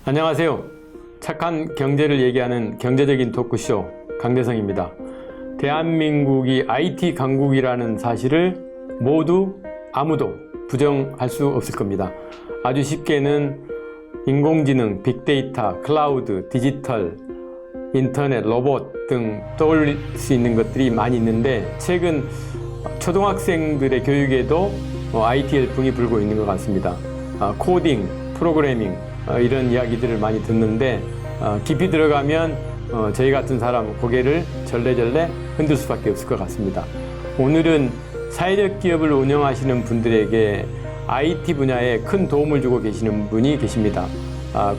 안녕하세요. 착한 경제를 얘기하는 경제적인 토크쇼 강대성입니다. 대한민국이 IT 강국이라는 사실을 아무도 부정할 수 없을 겁니다. 아주 쉽게는 인공지능, 빅데이터, 클라우드, 디지털, 인터넷, 로봇 등 떠올릴 수 있는 것들이 많이 있는데 최근 초등학생들의 교육에도 IT 열풍이 불고 있는 것 같습니다. 코딩, 프로그래밍 이런 이야기들을 많이 듣는데 깊이 들어가면 저희 같은 사람 고개를 절레절레 흔들 수밖에 없을 것 같습니다. 오늘은 사회적 기업을 운영하시는 분들에게 IT 분야에 큰 도움을 주고 계시는 분이 계십니다.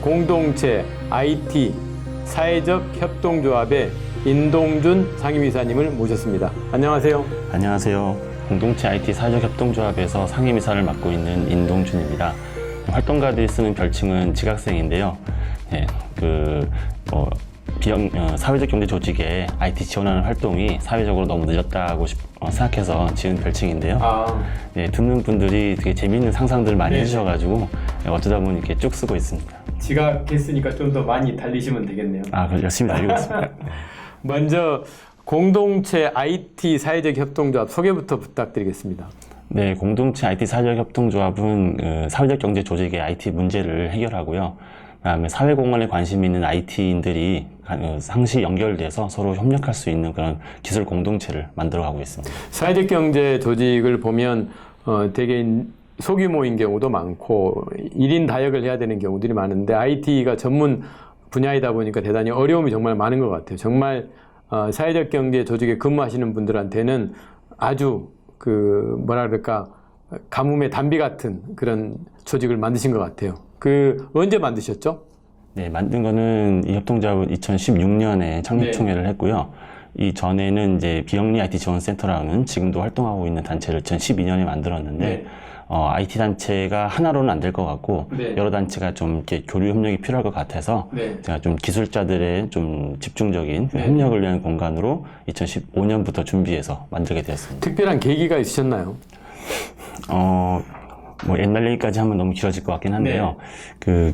공동체 IT 사회적 협동조합의 인동준 상임이사님을 모셨습니다. 안녕하세요. 안녕하세요. 공동체 IT 사회적 협동조합에서 상임이사를 맡고 있는 인동준입니다. 활동가들이 쓰는 별칭은 지각생인데요. 네, 사회적 경제 조직에 IT 지원하는 활동이 사회적으로 너무 늦었다고 생각해서 지은 별칭인데요. 네, 듣는 분들이 되게 재미있는 상상들을 많이 해주셔가지고 어쩌다 보니 이렇게 쭉 쓰고 있습니다. 지각했으니까 좀 더 많이 달리시면 되겠네요. 그럼 열심히 달리고 있습니다. 먼저 공동체 IT 사회적 협동조합 소개부터 부탁드리겠습니다. 네, 공동체 IT 사회적 협동조합은 사회적 경제 조직의 IT 문제를 해결하고요. 그다음에 사회공헌에 관심 있는 IT인들이 상시 연결돼서 서로 협력할 수 있는 그런 기술 공동체를 만들어가고 있습니다. 사회적 경제 조직을 보면 되게 소규모인 경우도 많고 1인 다역을 해야 되는 경우들이 많은데 IT가 전문 분야이다 보니까 대단히 어려움이 정말 많은 것 같아요. 정말 사회적 경제 조직에 근무하시는 분들한테는 아주 가뭄의 단비 같은 그런 조직을 만드신 것 같아요. 언제 만드셨죠? 네, 만든 거는 이 협동조합은 2016년에 창립총회를 했고요. 이 전에는 이제 비영리 IT 지원센터라는 지금도 활동하고 있는 단체를 2012년에 만들었는데 IT 단체가 하나로는 안 될 것 같고 여러 단체가 좀 이렇게 교류 협력이 필요할 것 같아서 제가 좀 기술자들의 좀 집중적인 협력을 위한 공간으로 2015년부터 준비해서 만들게 되었습니다. 특별한 계기가 있으셨나요? 옛날 얘기까지 하면 너무 길어질 것 같긴 한데요.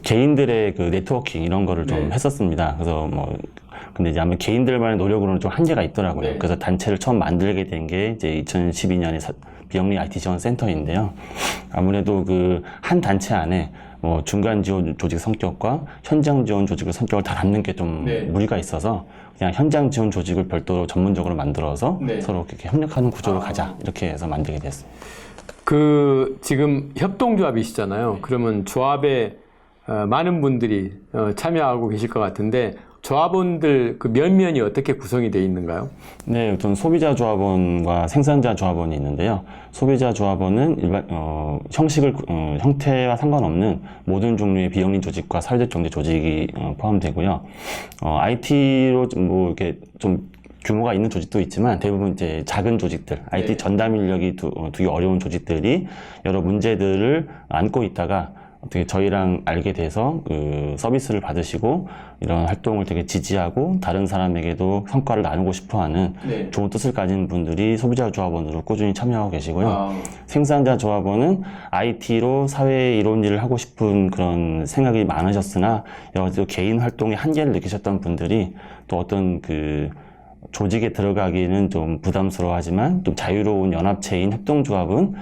개인들의 네트워킹 이런 거를 좀 했었습니다. 그래서 근데 이제 아마 개인들만의 노력으로는 좀 한계가 있더라고요. 그래서 단체를 처음 만들게 된 게 이제 2012년에 비영리 IT 지원 센터인데요. 아무래도 한 단체 안에 중간 지원 조직 성격과 현장 지원 조직의 성격을 다 담는 게 좀 무리가 있어서 그냥 현장 지원 조직을 별도로 전문적으로 만들어서 서로 이렇게 협력하는 구조로 가자 이렇게 해서 만들게 됐습니다. 지금 협동조합이시잖아요. 그러면 조합에 많은 분들이 참여하고 계실 것 같은데 조합원들 면면이 어떻게 구성이 되어 있는가요? 네, 우선 소비자 조합원과 생산자 조합원이 있는데요. 소비자 조합원은 형태와 상관없는 모든 종류의 비영리 조직과 사회적 경제 조직이 포함되고요. IT로 이렇게 좀 규모가 있는 조직도 있지만 대부분 이제 작은 조직들, IT 전담 인력이 두기 어려운 조직들이 여러 문제들을 안고 있다가 어떻게 저희랑 알게 돼서 서비스를 받으시고 이런 활동을 되게 지지하고 다른 사람에게도 성과를 나누고 싶어하는 좋은 뜻을 가진 분들이 소비자 조합원으로 꾸준히 참여하고 계시고요. 생산자 조합원은 IT로 사회 이론 일을 하고 싶은 그런 생각이 많으셨으나 여러 가지 개인 활동의 한계를 느끼셨던 분들이 또 어떤 조직에 들어가기는 좀 부담스러워하지만 좀 자유로운 연합체인 협동조합은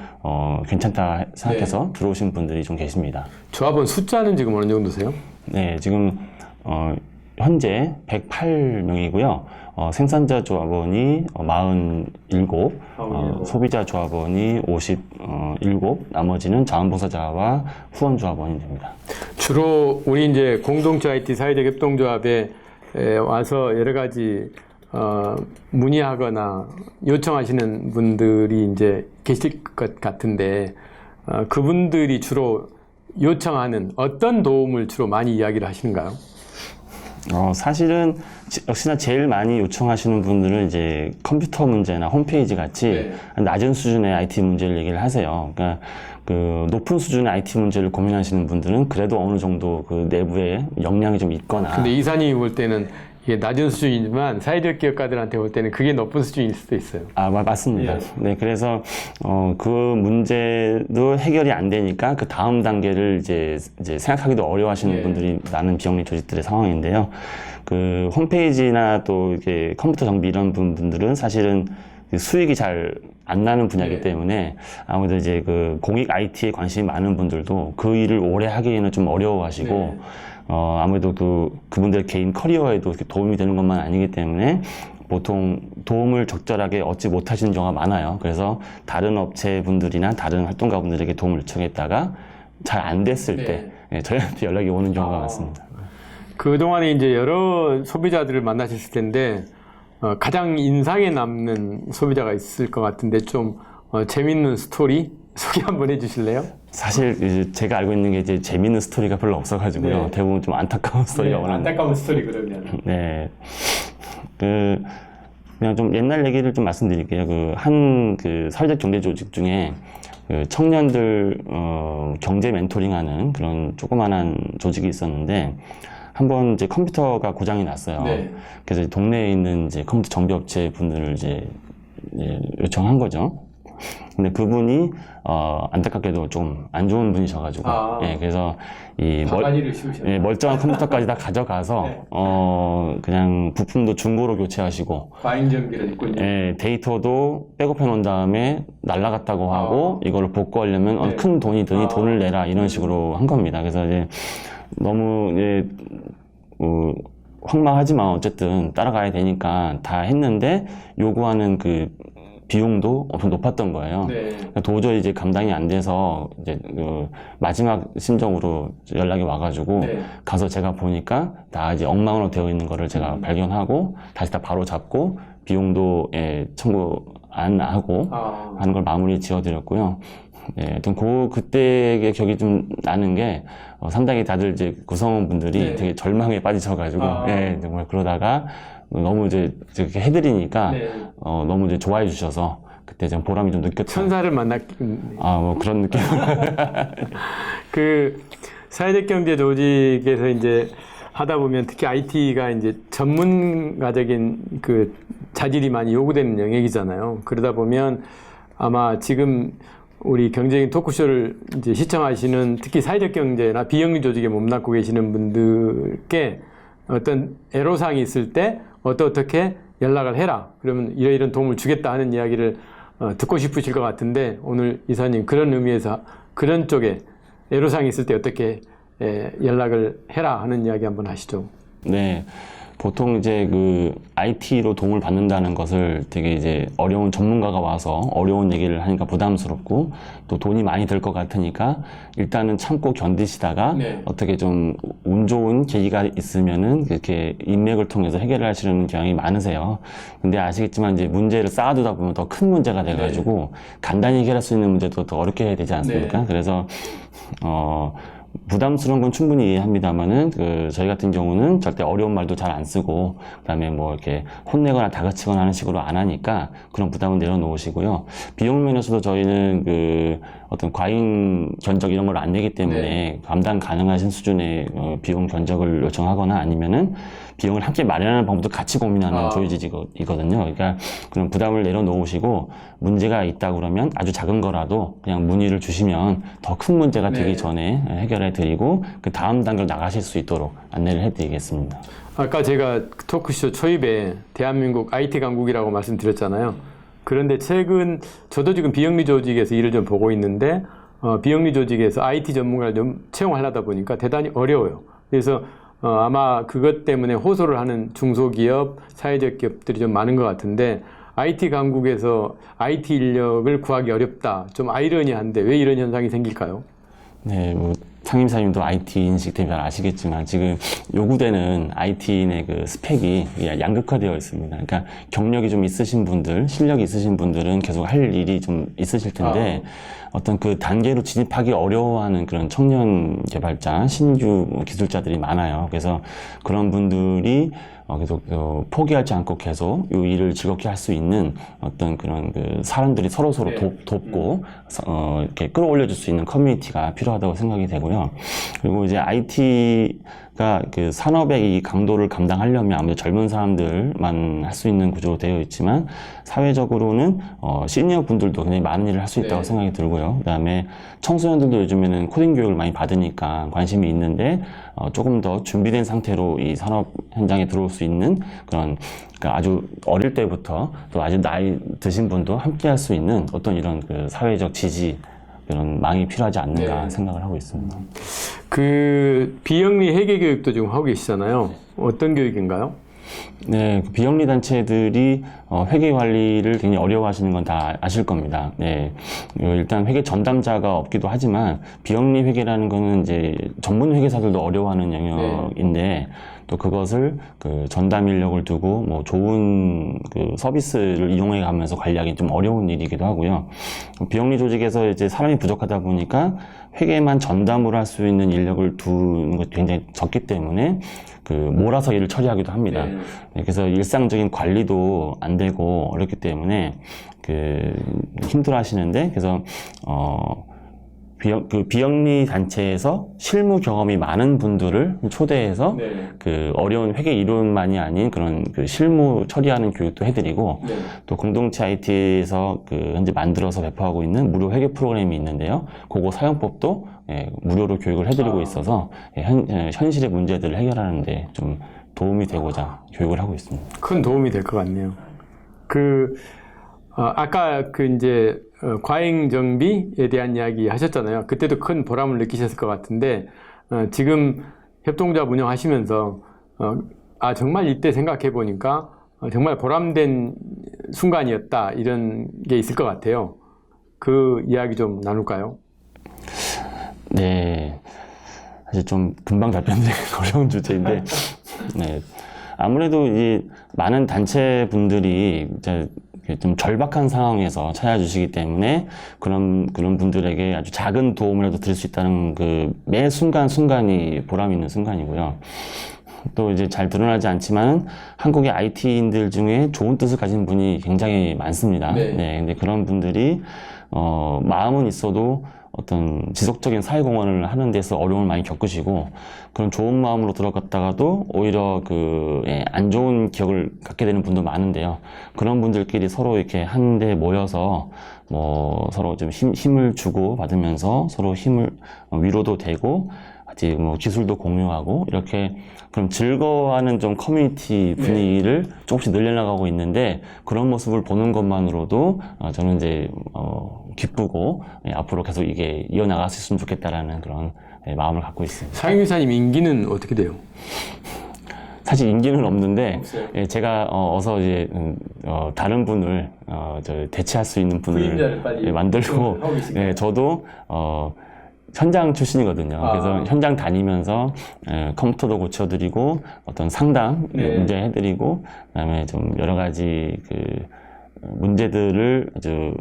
괜찮다 생각해서 들어오신 분들이 좀 계십니다. 조합원 숫자는 지금 어느 정도세요? 네, 지금 현재 108명이고요. 생산자 조합원이 47, 소비자 조합원이 57, 나머지는 자원봉사자와 후원 조합원이 됩니다. 주로 우리 이제 공동체 IT 사회적 협동조합에 와서 여러 가지 문의하거나 요청하시는 분들이 이제 계실 것 같은데 그분들이 주로 요청하는 어떤 도움을 주로 많이 이야기를 하시는가요? 사실은 역시나 제일 많이 요청하시는 분들은 이제 컴퓨터 문제나 홈페이지 같이 낮은 수준의 IT 문제를 얘기를 하세요. 그러니까 높은 수준의 IT 문제를 고민하시는 분들은 그래도 어느 정도 내부에 역량이 좀 있거나. 근데 이사님이 볼 때는 이게 낮은 수준이지만 사회적 기업가들한테 볼 때는 그게 높은 수준일 수도 있어요. 맞습니다. 예. 네, 그래서 그 문제도 해결이 안 되니까 그 다음 단계를 이제 생각하기도 어려워하시는 예. 분들이 많은 비영리 조직들의 상황인데요. 그 홈페이지나 또 이렇게 컴퓨터 정비 이런 분들은 사실은 그 수익이 잘 안 나는 분야이기 예. 때문에 아무래도 이제 그 공익 IT에 관심이 많은 분들도 그 일을 오래 하기에는 좀 어려워하시고 네. 아무래도 그분들 개인 커리어에도 이렇게 도움이 되는 것만 아니기 때문에 보통 도움을 적절하게 얻지 못하시는 경우가 많아요. 그래서 다른 업체 분들이나 다른 활동가 분들에게 도움을 요청했다가 잘 안 됐을 네. 때 예, 저희한테 연락이 오는 경우가 많습니다. 그동안에 이제 여러 소비자들을 만나셨을 텐데 가장 인상에 남는 소비자가 있을 것 같은데 좀 재밌는 스토리 소개 한번 해주실래요? 사실 이제 제가 알고 있는 게 이제 재밌는 스토리가 별로 없어가지고요. 네. 대부분 좀 안타까운 스토리가 워낙. 안타까운 스토리 그러면. 네. 그냥 좀 옛날 얘기를 좀 말씀드릴게요. 그 사회적 경제 조직 중에 그 청년들 경제 멘토링하는 그런 조그만한 조직이 있었는데 한번 이제 컴퓨터가 고장이 났어요. 네. 그래서 동네에 있는 이제 컴퓨터 정비업체 분들을 이제 요청한 거죠. 근데 그분이 안타깝게도 좀 안 좋은 분이셔가지고 예, 그래서 이 바가지를 씌우셨네요. 예, 멀쩡한 컴퓨터까지 다 가져가서 네. 그냥 부품도 중고로 교체하시고 과잉 정비를 했군요. 예, 데이터도 백업해 놓은 다음에 날라갔다고 하고 이거를 복구하려면 네. 큰 돈이 드니 돈을 내라 이런 식으로 한 겁니다. 그래서 이제 너무 이제 황망하지만 어쨌든 따라가야 되니까 다 했는데 요구하는 그 비용도 엄청 높았던 거예요. 네. 도저히 이제 감당이 안 돼서 이제 마지막 심정으로 연락이 와가지고 네. 가서 제가 보니까 다 이제 엉망으로 되어 있는 거를 제가 발견하고 다시 다 바로 잡고 비용도 청구 안 하고 하는 걸 마무리 지어드렸고요. 예, 하여튼 그때의 기억이 좀 나는 게 상당히 다들 이제 구성원분들이 네. 되게 절망에 빠지셔가지고 예, 정말 그러다가 너무 이제 이렇게 해드리니까 네. 너무 이제 좋아해 주셔서 그때 좀 보람이 좀 느꼈죠. 천사를 만났. 뭐 그런 느낌. 그 사회적 경제 조직에서 이제 하다 보면 특히 IT가 이제 전문가적인 그 자질이 많이 요구되는 영역이잖아요. 그러다 보면 아마 지금 우리 경제적인 토크쇼를 이제 시청하시는 특히 사회적 경제나 비영리 조직에 몸담고 계시는 분들께 어떤 애로사항이 있을 때 어떻게 연락을 해라. 그러면 이런 도움을 주겠다 하는 이야기를 듣고 싶으실 것 같은데 오늘 이사님 그런 의미에서 그런 쪽에 애로사항이 있을 때 어떻게 연락을 해라 하는 이야기 한번 하시죠. 네. 보통 이제 그 IT로 도움을 받는다는 것을 되게 이제 어려운 전문가가 와서 어려운 얘기를 하니까 부담스럽고 또 돈이 많이 들 것 같으니까 일단은 참고 견디시다가 네. 어떻게 좀 운 좋은 계기가 있으면은 이렇게 인맥을 통해서 해결을 하시려는 경향이 많으세요. 근데 아시겠지만 이제 문제를 쌓아두다 보면 더 큰 문제가 돼가지고 간단히 해결할 수 있는 문제도 더 어렵게 해야 되지 않습니까? 네. 그래서 부담스러운 건 충분히 이해합니다만은 저희 같은 경우는 절대 어려운 말도 잘 안 쓰고 그다음에 뭐 이렇게 혼내거나 다그치거나 하는 식으로 안 하니까 그런 부담은 내려놓으시고요. 비용 면에서도 저희는 어떤 과잉 견적 이런 걸 안 내기 때문에 감당 가능하신 수준의 비용 견적을 요청하거나 아니면은 비용을 함께 마련하는 방법도 같이 고민하는 조직이거든요. 그러니까 그런 부담을 내려놓으시고 문제가 있다 그러면 아주 작은 거라도 그냥 문의를 주시면 더 큰 문제가 되기 전에 해결해 드리고 그 다음 단계로 나가실 수 있도록 안내를 해 드리겠습니다. 아까 제가 토크쇼 초입에 대한민국 IT 강국이라고 말씀드렸잖아요. 그런데 최근 저도 지금 비영리 조직에서 일을 좀 보고 있는데 비영리 조직에서 IT 전문가를 좀 채용하려다 보니까 대단히 어려워요. 그래서 아마 그것 때문에 호소를 하는 중소기업, 사회적 기업들이 좀 많은 것 같은데 IT 강국에서 IT 인력을 구하기 어렵다. 좀 아이러니한데 왜 이런 현상이 생길까요? 네, 상임사님도 IT 인식 되면 아시겠지만 지금 요구되는 IT인의 그 스펙이 양극화되어 있습니다. 그러니까 경력이 좀 있으신 분들, 실력이 있으신 분들은 계속 할 일이 좀 있으실 텐데 어떤 그 단계로 진입하기 어려워하는 그런 청년 개발자, 신규 기술자들이 많아요. 그래서 그런 분들이 계속 포기하지 않고 계속 이 일을 즐겁게 할 수 있는 어떤 그런 그 사람들이 서로 돕고 이렇게 끌어올려줄 수 있는 커뮤니티가 필요하다고 생각이 되고요. 있고요. 그리고 이제 IT가 그 산업의 이 강도를 감당하려면 아무래도 젊은 사람들만 할 수 있는 구조로 되어 있지만 사회적으로는 시니어 분들도 굉장히 많은 일을 할 수 있다고 네. 생각이 들고요. 그다음에 청소년들도 요즘에는 코딩 교육을 많이 받으니까 관심이 있는데 조금 더 준비된 상태로 이 산업 현장에 들어올 수 있는 그런, 그러니까 아주 어릴 때부터 또 아주 나이 드신 분도 함께 할 수 있는 어떤 이런 그 사회적 지지, 그런 망이 필요하지 않는가 네. 생각을 하고 있습니다. 그 비영리 회계 교육도 지금 하고 계시잖아요. 어떤 교육인가요? 네, 그 비영리 단체들이 회계 관리를 굉장히 어려워하시는 건 다 아실 겁니다. 네, 일단 회계 전담자가 없기도 하지만 비영리 회계라는 거는 이제 전문 회계사들도 어려워하는 영역인데 또 그것을 그 전담 인력을 두고 뭐 좋은 그 서비스를 이용해 가면서 관리하기 좀 어려운 일이기도 하고요. 비영리 조직에서 이제 사람이 부족하다 보니까 회계만 전담으로 할 수 있는 인력을 두는 것이 굉장히 적기 때문에 그 몰아서 일을 처리하기도 합니다. 네, 그래서 일상적인 관리도 안 되고 어렵기 때문에 그 힘들어 하시는데, 그래서 그 비영리 단체에서 실무 경험이 많은 분들을 초대해서 그 어려운 회계 이론만이 아닌 그런 그 실무 처리하는 교육도 해드리고 또 공동체 IT에서 그 현재 만들어서 배포하고 있는 무료 회계 프로그램이 있는데요. 그거 사용법도 무료로 교육을 해드리고 있어서 현실의 문제들을 해결하는데 좀 도움이 되고자 교육을 하고 있습니다. 큰 도움이 될 것 같네요. 아까 그 이제 과잉 정비에 대한 이야기 하셨잖아요. 그때도 큰 보람을 느끼셨을 것 같은데 지금 협동조합 운영하시면서 정말 이때 생각해 보니까 정말 보람된 순간이었다, 이런 게 있을 것 같아요. 그 이야기 좀 나눌까요? 네, 사실 좀 금방 답변드리기 어려운 주제인데, 네, 아무래도 이 많은 단체 분들이 이제 좀 절박한 상황에서 찾아주시기 때문에 그런 분들에게 아주 작은 도움이라도 드릴 수 있다는 그 매 순간순간이 보람 있는 순간이고요. 또 이제 잘 드러나지 않지만 한국의 IT인들 중에 좋은 뜻을 가진 분이 굉장히 많습니다. 네, 근데 그런 분들이 마음은 있어도 어떤 지속적인 사회공헌을 하는 데서 어려움을 많이 겪으시고, 그런 좋은 마음으로 들어갔다가도 오히려 안 좋은 기억을 갖게 되는 분도 많은데요. 그런 분들끼리 서로 이렇게 한데 모여서 서로 좀 힘을 주고 받으면서 서로 힘을 위로도 되고 같이 기술도 공유하고 이렇게 그럼 즐거워하는 좀 커뮤니티 분위기를 조금씩 늘려나가고 있는데, 그런 모습을 보는 것만으로도 저는 이제 기쁘고 앞으로 계속 이게 이어나갈 수 있으면 좋겠다라는 그런 마음을 갖고 있습니다. 상임 이사님 임기는 어떻게 돼요? 사실 임기는 없는데 제가 어서 이제 다른 분을 대체할 수 있는 분을 만들고, 저도 현장 출신이거든요. 그래서 현장 다니면서 컴퓨터도 고쳐드리고 어떤 상담 문제 해드리고, 그다음에 좀 여러 가지 그 문제들을 아주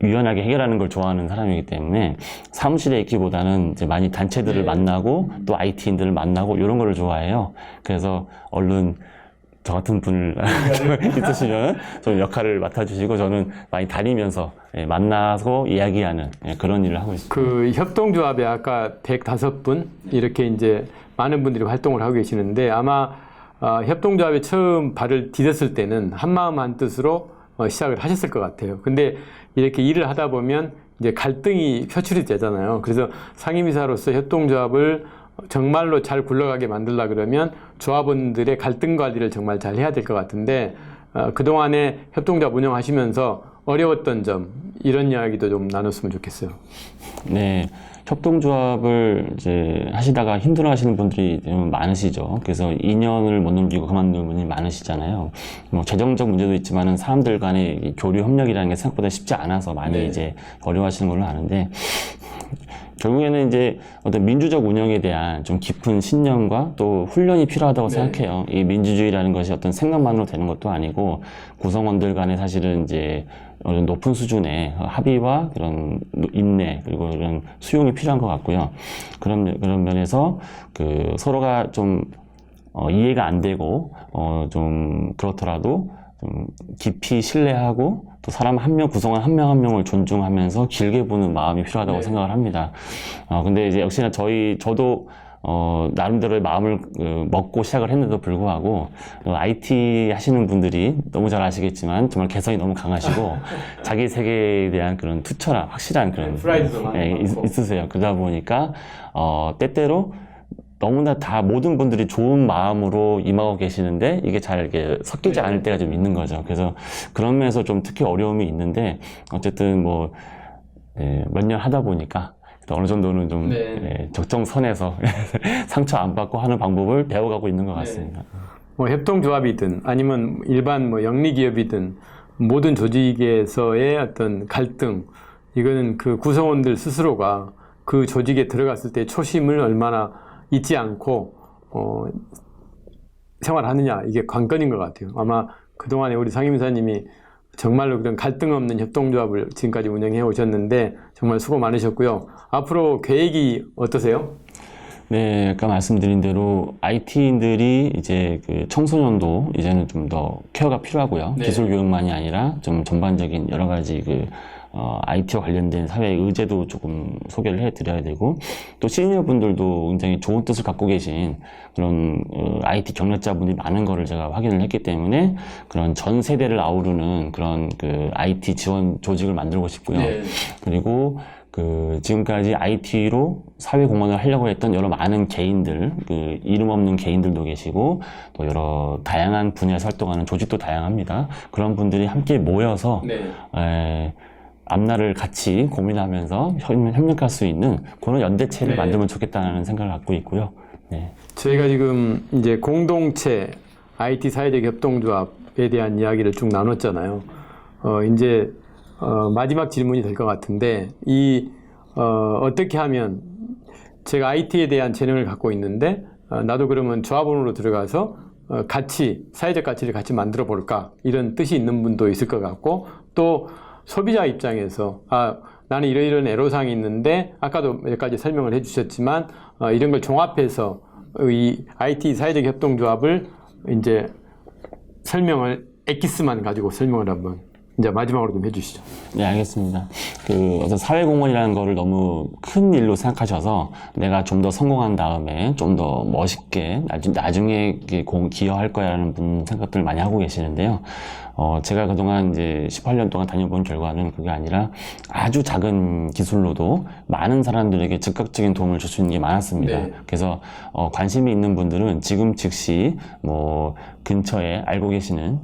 유연하게 해결하는 걸 좋아하는 사람이기 때문에 사무실에 있기보다는 이제 많이 단체들을 만나고 또 IT인들을 만나고 이런 거를 좋아해요. 그래서 얼른 저 같은 분을 있으시면 좀 역할을 맡아주시고 저는 많이 다니면서 만나서 이야기하는 그런 일을 하고 있습니다. 그 협동조합에 아까 105분 이렇게 이제 많은 분들이 활동을 하고 계시는데, 아마 협동조합에 처음 발을 디뎠을 때는 한마음 한뜻으로 시작을 하셨을 것 같아요. 근데 이렇게 일을 하다 보면 이제 갈등이 표출이 되잖아요. 그래서 상임이사로서 협동조합을 정말로 잘 굴러가게 만들려 그러면 조합원들의 갈등 관리를 정말 잘 해야 될 것 같은데, 그동안에 협동조합 운영하시면서 어려웠던 점, 이런 이야기도 좀 나눴으면 좋겠어요. 네, 협동조합을 이제 하시다가 힘들어 하시는 분들이 좀 많으시죠. 그래서 2년을 못 넘기고 그만두는 분이 많으시잖아요. 재정적 문제도 있지만은 사람들 간의 교류 협력이라는 게 생각보다 쉽지 않아서 많이 이제 어려워하시는 걸로 아는데, 결국에는 이제 어떤 민주적 운영에 대한 좀 깊은 신념과 또 훈련이 필요하다고 생각해요. 이 민주주의라는 것이 어떤 생각만으로 되는 것도 아니고 구성원들 간에 사실은 이제 어떤 높은 수준의 합의와 그런 인내 그리고 그런 수용이 필요한 것 같고요. 그런 면에서 그 서로가 좀 이해가 안 되고 좀 그렇더라도 좀 깊이 신뢰하고 또 사람 한 명 구성원 한 명 한 명을 존중하면서 길게 보는 마음이 필요하다고 생각을 합니다. 근데 이제 역시나 저도 나름대로의 마음을 먹고 시작을 했는데도 불구하고 IT 하시는 분들이 너무 잘 아시겠지만 정말 개성이 너무 강하시고 자기 세계에 대한 그런 투철한 확실한 그런 있으세요. 그러다 보니까 때때로 너무나 다 모든 분들이 좋은 마음으로 임하고 계시는데 이게 잘 이렇게 섞이지 않을 때가 좀 있는 거죠. 그래서 그런 면에서 좀 특히 어려움이 있는데 어쨌든 뭐 몇 년 하다 보니까 어느 정도는 좀 적정선에서 상처 안 받고 하는 방법을 배워가고 있는 것 같습니다. 뭐 협동조합이든 아니면 일반 뭐 영리기업이든 모든 조직에서의 어떤 갈등, 이거는 그 구성원들 스스로가 그 조직에 들어갔을 때 초심을 얼마나 잊지 않고 생활하느냐, 이게 관건인 것 같아요. 아마 그동안에 우리 상임이사님이 정말로 그런 갈등 없는 협동조합을 지금까지 운영해 오셨는데 정말 수고 많으셨고요. 앞으로 계획이 어떠세요? 네, 아까 말씀드린 대로 IT인들이 이제 그 청소년도 이제는 좀 더 케어가 필요하고요. 기술 교육만이 아니라 좀 전반적인 여러 가지 IT와 관련된 사회의 의제도 조금 소개를 해드려야 되고, 또 시니어 분들도 굉장히 좋은 뜻을 갖고 계신 그런 IT 경력자분들이 많은 거를 제가 확인을 했기 때문에 그런 전 세대를 아우르는 그런 IT 지원 조직을 만들고 싶고요. 그리고 지금까지 IT로 사회 공헌을 하려고 했던 여러 많은 개인들, 이름 없는 개인들도 계시고, 또 여러 다양한 분야에서 활동하는 조직도 다양합니다. 그런 분들이 함께 모여서, 앞날을 같이 고민하면서 협력할 수 있는 그런 연대체를 만들면 좋겠다는 생각을 갖고 있고요. 저희가 지금 이제 공동체 IT 사회적 협동조합에 대한 이야기를 쭉 나눴잖아요. 이제 마지막 질문이 될 것 같은데, 어떻게 하면 제가 IT에 대한 재능을 갖고 있는데, 나도 그러면 조합원으로 들어가서 같이, 사회적 가치를 같이 만들어 볼까? 이런 뜻이 있는 분도 있을 것 같고, 또 소비자 입장에서, 나는 이런 애로사항이 있는데, 아까도 몇 가지 설명을 해주셨지만, 이런 걸 종합해서 이 IT 사회적 협동조합을 이제 엑기스만 가지고 설명을 한번 이제 마지막으로 좀 해주시죠. 네, 알겠습니다. 어떤 사회공헌이라는 거를 너무 큰 일로 생각하셔서 내가 좀 더 성공한 다음에 좀 더 멋있게 나중에 기여할 거야라는 생각들을 많이 하고 계시는데요. 제가 그동안 이제 18년 동안 다녀본 결과는 그게 아니라 아주 작은 기술로도 많은 사람들에게 즉각적인 도움을 줄 수 있는 게 많았습니다. 그래서 관심이 있는 분들은 지금 즉시 근처에 알고 계시는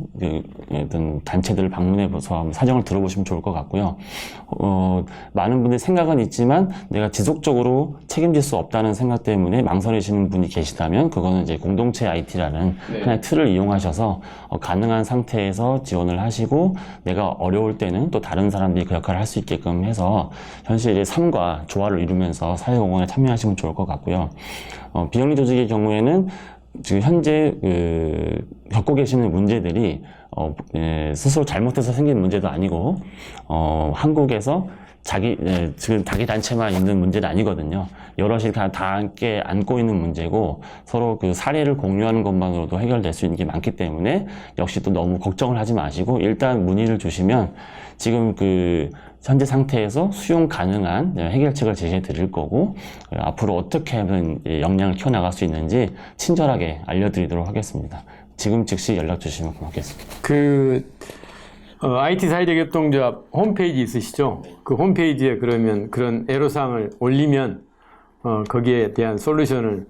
어떤 단체들을 방문해서 사정을 들어보시면 좋을 것 같고요. 많은 분들의 생각은 있지만 내가 지속적으로 책임질 수 없다는 생각 때문에 망설이시는 분이 계시다면 그거는 이제 공동체 IT라는 하나의 틀을 이용하셔서 가능한 상태에서 지원을 하시고 내가 어려울 때는 또 다른 사람들이 그 역할을 할 수 있게끔 해서 현실의 삶과 조화를 이루면서 사회공헌에 참여하시면 좋을 것 같고요. 비영리 조직의 경우에는 지금 현재 겪고 계시는 문제들이 스스로 잘못해서 생긴 문제도 아니고 한국에서 지금 자기 단체만 있는 문제는 아니거든요. 여럿이 다 함께 안고 있는 문제고 서로 사례를 공유하는 것만으로도 해결될 수 있는 게 많기 때문에 역시 또 너무 걱정을 하지 마시고 일단 문의를 주시면 지금 현재 상태에서 수용 가능한 해결책을 제시해 드릴 거고 앞으로 어떻게 하면 역량을 키워나갈 수 있는지 친절하게 알려드리도록 하겠습니다. 지금 즉시 연락 주시면 고맙겠습니다. IT 사회적 협동조합 홈페이지 있으시죠? 그 홈페이지에 그러면 그런 애로사항을 올리면 거기에 대한 솔루션을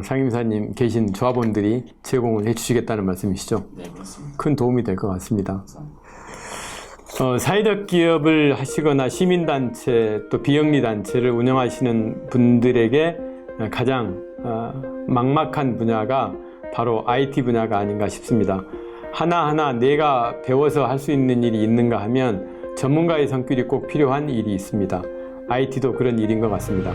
상임사님 계신 조합원들이 제공을 해주시겠다는 말씀이시죠? 네, 그렇습니다. 큰 도움이 될 것 같습니다. 사회적 기업을 하시거나 시민단체 또 비영리단체를 운영하시는 분들에게 가장 막막한 분야가 바로 IT 분야가 아닌가 싶습니다. 하나하나 내가 배워서 할 수 있는 일이 있는가 하면 전문가의 성격이 꼭 필요한 일이 있습니다. IT도 그런 일인 것 같습니다.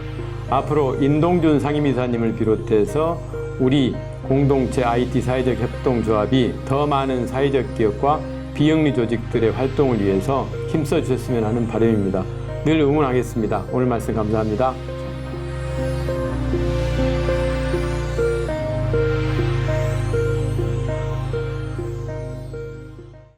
앞으로 인동준 상임이사님을 비롯해서 우리 공동체 IT 사회적 협동조합이 더 많은 사회적 기업과 비영리 조직들의 활동을 위해서 힘써 주셨으면 하는 바람입니다. 늘 응원하겠습니다. 오늘 말씀 감사합니다.